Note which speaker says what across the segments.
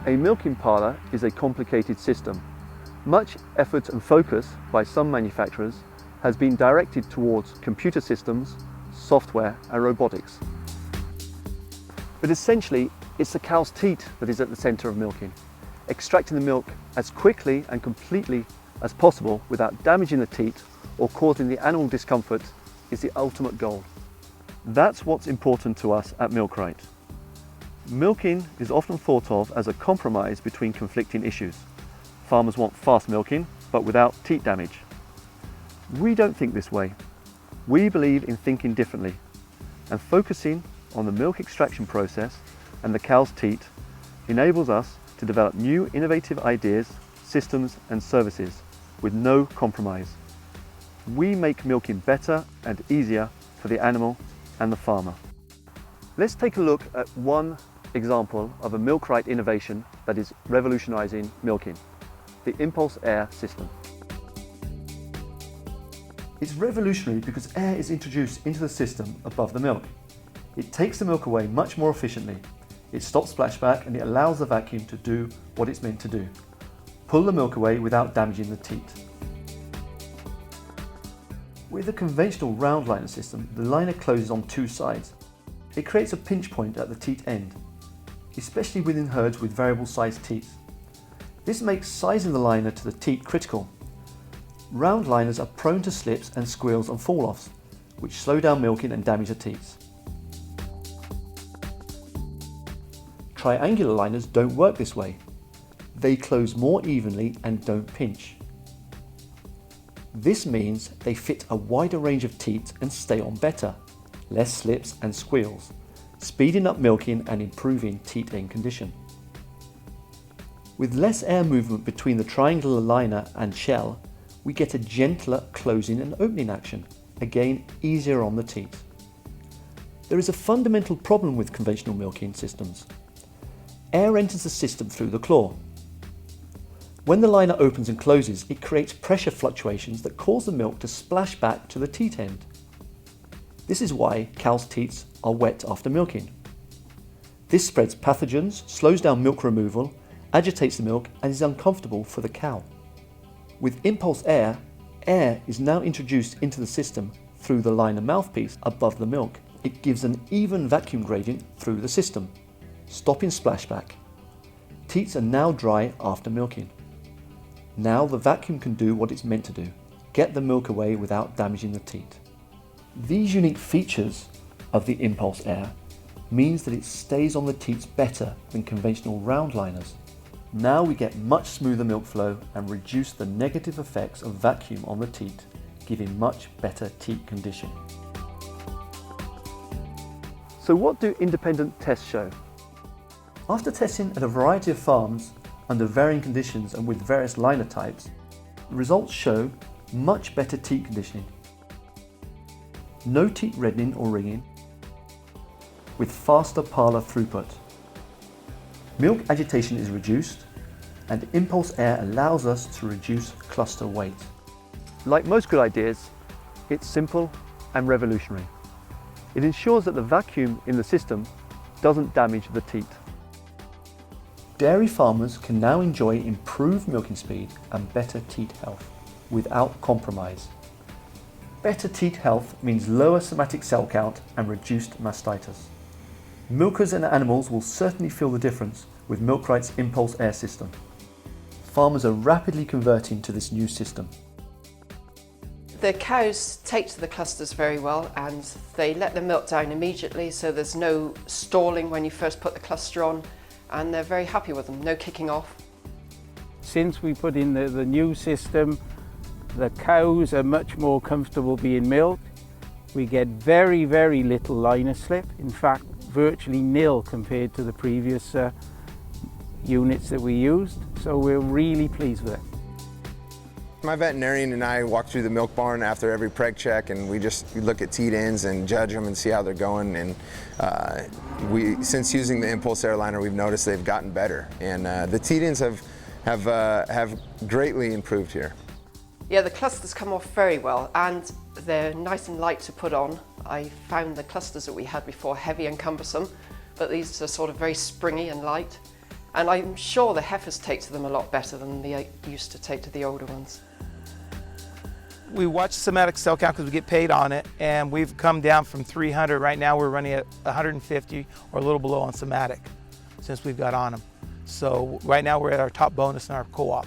Speaker 1: A milking parlour is a complicated system. Much effort and focus by some manufacturers has been directed towards computer systems, software and robotics. But essentially, it's the cow's teat that is at the centre of milking. Extracting the milk as quickly and completely as possible without damaging the teat or causing the animal discomfort is the ultimate goal. That's what's important to us at Milkrite. Milking is often thought of as a compromise between conflicting issues. Farmers want fast milking, but without teat damage. We don't think this way. We believe in thinking differently and focusing on the milk extraction process and the cow's teat enables us to develop new innovative ideas, systems and services with no compromise. We make milking better and easier for the animal and the farmer. Let's take a look at one example of a Milkrite innovation that is revolutionising milking, the impulse air system. It's revolutionary because air is introduced into the system above the milk. It takes the milk away much more efficiently. It stops splashback and it allows the vacuum to do what it's meant to do. Pull the milk away without damaging the teat. With a conventional round liner system, the liner closes on two sides. It creates a pinch point at the teat end, especially within herds with variable sized teeth. This makes sizing the liner to the teat critical. Round liners are prone to slips and squeals and fall-offs, which slow down milking and damage the teats. Triangular liners don't work this way. They close more evenly and don't pinch. This means they fit a wider range of teats and stay on better, less slips and squeals, speeding up milking and improving teat end condition. With less air movement between the triangular liner and shell, we get a gentler closing and opening action, again easier on the teat. There is a fundamental problem with conventional milking systems. Air enters the system through the claw. When the liner opens and closes, it creates pressure fluctuations that cause the milk to splash back to the teat end. This is why cows' teats are wet after milking. This spreads pathogens, slows down milk removal, agitates the milk and is uncomfortable for the cow. With impulse air, air is now introduced into the system through the liner mouthpiece above the milk. It gives an even vacuum gradient through the system, stopping splashback. Teats are now dry after milking. Now the vacuum can do what it's meant to do, get the milk away without damaging the teat. These unique features of the impulse air means that it stays on the teats better than conventional round liners. Now we get much smoother milk flow and reduce the negative effects of vacuum on the teat, giving much better teat condition. So what do independent tests show? After testing at a variety of farms under varying conditions and with various liner types, the results show much better teat conditioning. No teat reddening or ringing, with faster parlour throughput. Milk agitation is reduced and impulse air allows us to reduce cluster weight. Like most good ideas, it's simple and revolutionary. It ensures that the vacuum in the system doesn't damage the teat. Dairy farmers can now enjoy improved milking speed and better teat health without compromise. Better teat health means lower somatic cell count and reduced mastitis. Milkers and animals will certainly feel the difference with Milkrite's impulse air system. Farmers are rapidly converting to this new system.
Speaker 2: The cows take to the clusters very well and they let the milk down immediately, so there's no stalling when you first put the cluster on, and they're very happy with them, no kicking off.
Speaker 3: Since we put in the new system, the cows are much more comfortable being milked. We get very, very little liner slip, in fact virtually nil compared to the previous units that we used, so we're really pleased with it.
Speaker 4: My veterinarian and I walk through the milk barn after every preg check, and we look at teat ends and judge them and see how they're going. And since using the impulse air liner, we've noticed they've gotten better, and the teat ends have greatly improved here.
Speaker 2: Yeah, the clusters come off very well and they're nice and light to put on. I found the clusters that we had before heavy and cumbersome, but these are sort of very springy and light. And I'm sure the heifers take to them a lot better than they used to take to the older ones.
Speaker 5: We watch somatic cell count because we get paid on it, and we've come down from 300. Right now we're running at 150 or a little below on somatic since we've got on them. So right now we're at our top bonus in our co-op.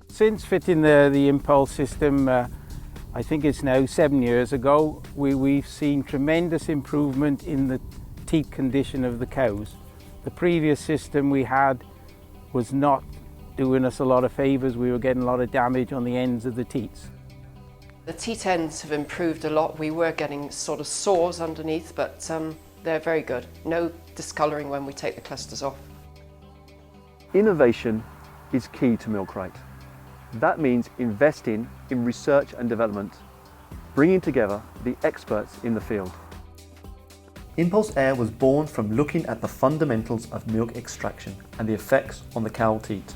Speaker 3: Since fitting the impulse system, I think it's now 7 years ago, we've seen tremendous improvement in the teat condition of the cows. The previous system we had was not doing us a lot of favours. We were getting a lot of damage on the ends of the teats.
Speaker 2: The teat ends have improved a lot. We were getting sort of sores underneath, but they're very good. No discolouring when we take the clusters off.
Speaker 1: Innovation is key to Milkrite. That means investing in research and development, bringing together the experts in the field. Impulse Air was born from looking at the fundamentals of milk extraction and the effects on the cow teat.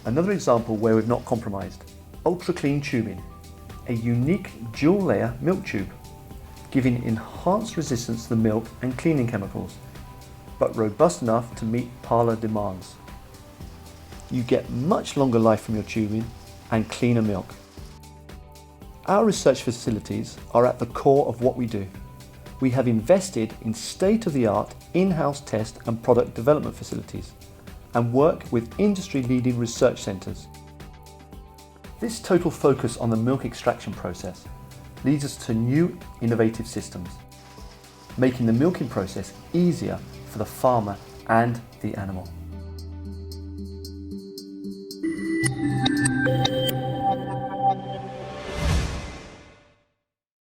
Speaker 1: Another example where we've not compromised: ultra clean tubing, a unique dual layer milk tube, giving enhanced resistance to the milk and cleaning chemicals, but robust enough to meet parlour demands. You get much longer life from your tubing and cleaner milk. Our research facilities are at the core of what we do. We have invested in state-of-the-art in-house test and product development facilities and work with industry-leading research centres. This total focus on the milk extraction process leads us to new innovative systems, making the milking process easier for the farmer and the animal.